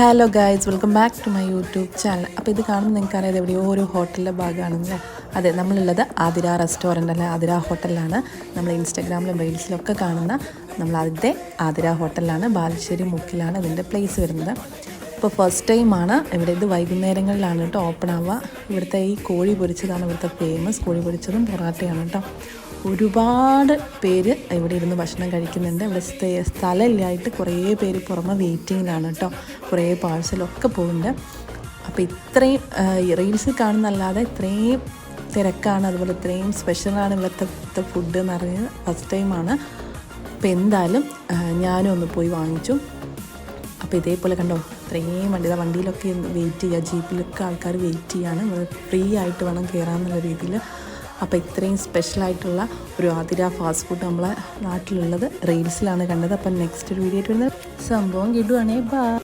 Hello guys, welcome back to my YouTube channel. അപ്പോൾ ഇത് കാണുമ്പോൾ നിങ്ങൾക്കറിയാം എവിടെയോ ഒരു ഹോട്ടലിൻ്റെ ഭാഗമാണെന്നല്ലേ. അതെ, നമ്മളുള്ളത് ആതിര റെസ്റ്റോറൻ്റ് അല്ലെ ആതിര ഹോട്ടലിലാണ്. നമ്മൾ ഇൻസ്റ്റാഗ്രാമിലും റീൽസിലൊക്കെ കാണുന്ന നമ്മളതിൻ്റെ ആതിര ഹോട്ടലിലാണ്. ബാലുശ്ശേരി മുക്കിലാണ് ഇതിൻ്റെ പ്ലേസ് വരുന്നത്. ഇപ്പോൾ ഫസ്റ്റ് ടൈമാണ് ഇവിടെ. ഇത് വൈകുന്നേരങ്ങളിലാണ് കേട്ടോ ഓപ്പൺ ആവുക. ഇവിടുത്തെ ഈ കോഴി പൊരിച്ചതാണ് ഇവിടുത്തെ ഫേമസ്. കോഴി പൊരിച്ചതും പൊറാട്ടയാണ് കേട്ടോ. ഒരുപാട് പേര് ഇവിടെ ഇരുന്ന് ഭക്ഷണം കഴിക്കുന്നുണ്ട്. ഇവിടെ സ്ഥലമില്ലായിട്ട് കുറേ പേര് പുറമെ വെയിറ്റിങ്ങിലാണ് കേട്ടോ. കുറേ പാഴ്സലൊക്കെ പോകുന്നുണ്ട്. അപ്പോൾ ഇത്രയും റീൽസിൽ കാണുന്നല്ലാതെ ഇത്രയും തിരക്കാണ്, അതുപോലെ ഇത്രയും സ്പെഷ്യലാണ് ഇവിടുത്തെ ഫുഡ് എന്ന് പറയുന്നത് ഫസ്റ്റ് ടൈമാണ്. അപ്പോൾ എന്തായാലും ഞാനും ഒന്ന് പോയി വാങ്ങിച്ചു. അപ്പോൾ ഇതേപോലെ കണ്ടോ, ഇത്രയും വണ്ടിയിലൊക്കെ വെയിറ്റ് ചെയ്യുക, ജീപ്പിലൊക്കെ ആൾക്കാർ വെയിറ്റ് ചെയ്യാണ്. ഫ്രീ ആയിട്ട് വേണം കയറാമെന്നുള്ള രീതിയിൽ. അപ്പോൾ ഇത്രയും സ്പെഷ്യലായിട്ടുള്ള ഒരു ആതിര ഫാസ്റ്റ് ഫുഡ് നമ്മളെ നാട്ടിലുള്ളത് റീൽസിലാണ് കണ്ടത്. അപ്പം നെക്സ്റ്റ് ഒരു വീഡിയോ ആയിട്ട് വരുന്നത് സംഭവം കിട്ടുവാണേ. ബാ.